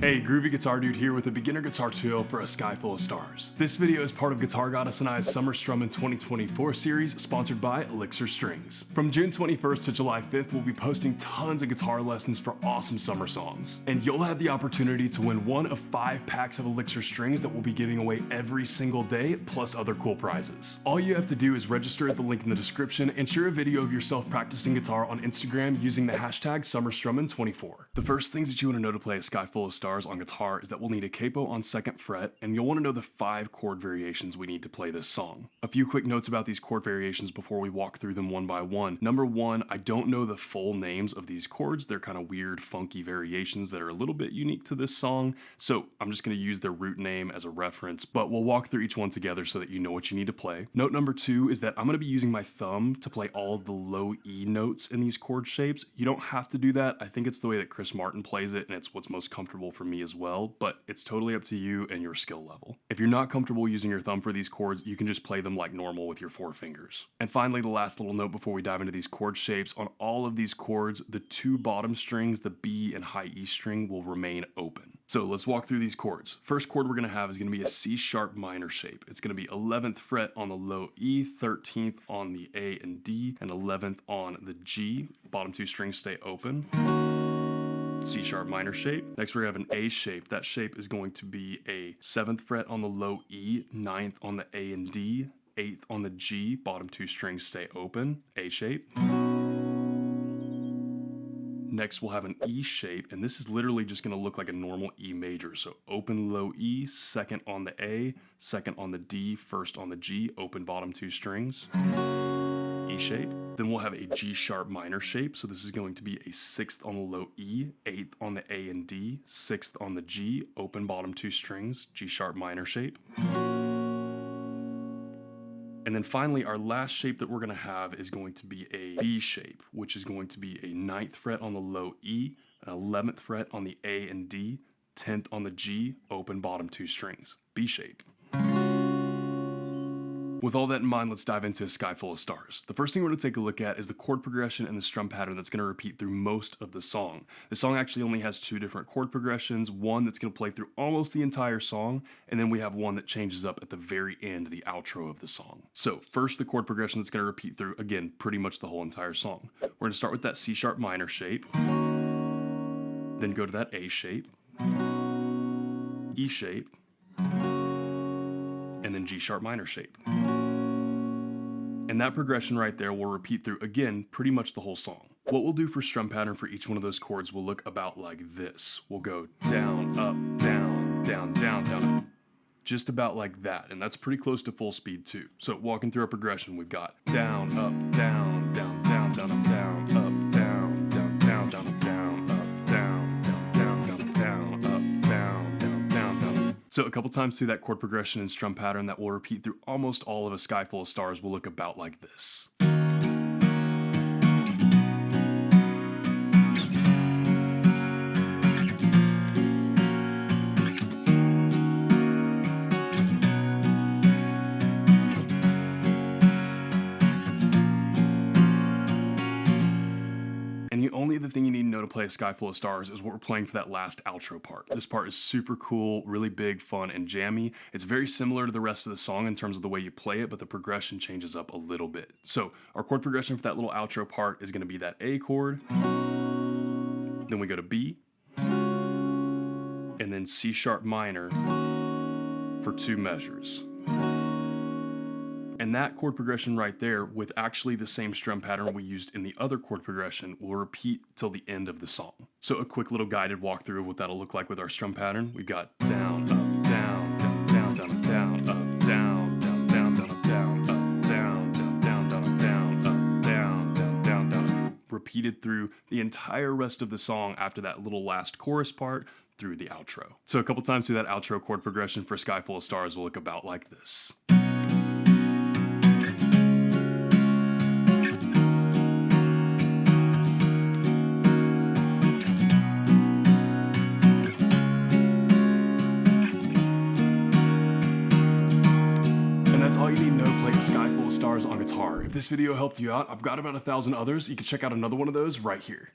Hey, Groovy Guitar Dude here with a beginner guitar tutorial for A Sky Full of Stars. This video is part of Guitar Goddess and I's Summer Strummin 2024 series sponsored by Elixir Strings. From June 21st to July 5th, we'll be posting tons of guitar lessons for awesome summer songs. And you'll have the opportunity to win one of 5 packs of Elixir Strings that we'll be giving away every single day, plus other cool prizes. All you have to do is register at the link in the description and share a video of yourself practicing guitar on Instagram using the hashtag Summer Strummin 24. The first things that you want to know to play A Sky Full of Stars on guitar is that we'll need a capo on 2nd fret, and you'll want to know the 5 chord variations we need to play this song. A few quick notes about these chord variations before we walk through them one by one. Number 1, I don't know the full names of these chords. They're kind of weird, funky variations that are a little bit unique to this song, so I'm just going to use their root name as a reference, but we'll walk through each one together so that you know what you need to play. Note number 2 is that I'm going to be using my thumb to play all of the low E notes in these chord shapes. You don't have to do that. I think it's the way that Chris Martin plays it, and it's what's most comfortable for me as well, but it's totally up to you and your skill level. If you're not comfortable using your thumb for these chords, you can just play them like normal with your 4 fingers. And finally, the last little note before we dive into these chord shapes, on all of these chords, the 2 bottom strings, the B and high E string, will remain open. So let's walk through these chords. First chord we're going to have is going to be a C sharp minor shape. It's going to be 11th fret on the low E, 13th on the A and D, and 11th on the G. Bottom 2 strings stay open. C sharp minor shape. Next we have an A shape. That shape is going to be a 7th fret on the low E, 9th on the A and D, 8th on the G, bottom 2 strings stay open, A shape. Next we'll have an E shape, and this is literally just going to look like a normal E major. So open low E, 2nd on the A, 2nd on the D, 1st on the G, open bottom 2 strings. E shape. Then we'll have a G sharp minor shape. So this is going to be a 6th on the low E, 8th on the A and D, 6th on the G, open bottom 2 strings, G sharp minor shape. And then finally, our last shape that we're going to have is going to be a B shape, which is going to be a 9th fret on the low E, an 11th fret on the A and D, 10th on the G, open bottom 2 strings, B shape. With all that in mind, let's dive into A Sky Full of Stars. The first thing we're going to take a look at is the chord progression and the strum pattern that's going to repeat through most of the song. The song actually only has 2 different chord progressions, one that's going to play through almost the entire song, and then we have one that changes up at the very end, the outro of the song. So first, the chord progression that's going to repeat through, again, pretty much the whole entire song. We're going to start with that C sharp minor shape, then go to that A shape, E shape, and then G sharp minor shape. And that progression right there will repeat through, again, pretty much the whole song. What we'll do for strum pattern for each one of those chords will look about like this. We'll go down, up, down, down, down, down, up. Just about like that, and that's pretty close to full speed too. So walking through our progression, we've got down, up, down, down, down, down, up, down, up, down, down, down, down, up, down, up, down, down, down, down, up, down, up, down, down, down, down. So a couple times through that chord progression and strum pattern that will repeat through almost all of A Sky Full of Stars will look about like this. Only the thing you need to know to play A Sky Full of Stars is what we're playing for that last outro part. This part is super cool, really big, fun, and jammy. It's very similar to the rest of the song in terms of the way you play it, but the progression changes up a little bit. So our chord progression for that little outro part is going to be that A chord, then we go to B, and then C sharp minor for 2 measures. And that chord progression right there, with actually the same strum pattern we used in the other chord progression, will repeat till the end of the song. So a quick little guided walkthrough of what that'll look like with our strum pattern. We've got down, up, down, down, down, down, down, up, down, down, down, down, up, down, up, down, down, down, down, up, down, up, down, down, down, down. Repeated through the entire rest of the song after that little last chorus part through the outro. So a couple times through that outro chord progression for Sky Full of Stars will look about like this. All you need to know to play A Sky Full of Stars on guitar. If this video helped you out, I've got about 1,000 others. You can check out another one of those right here.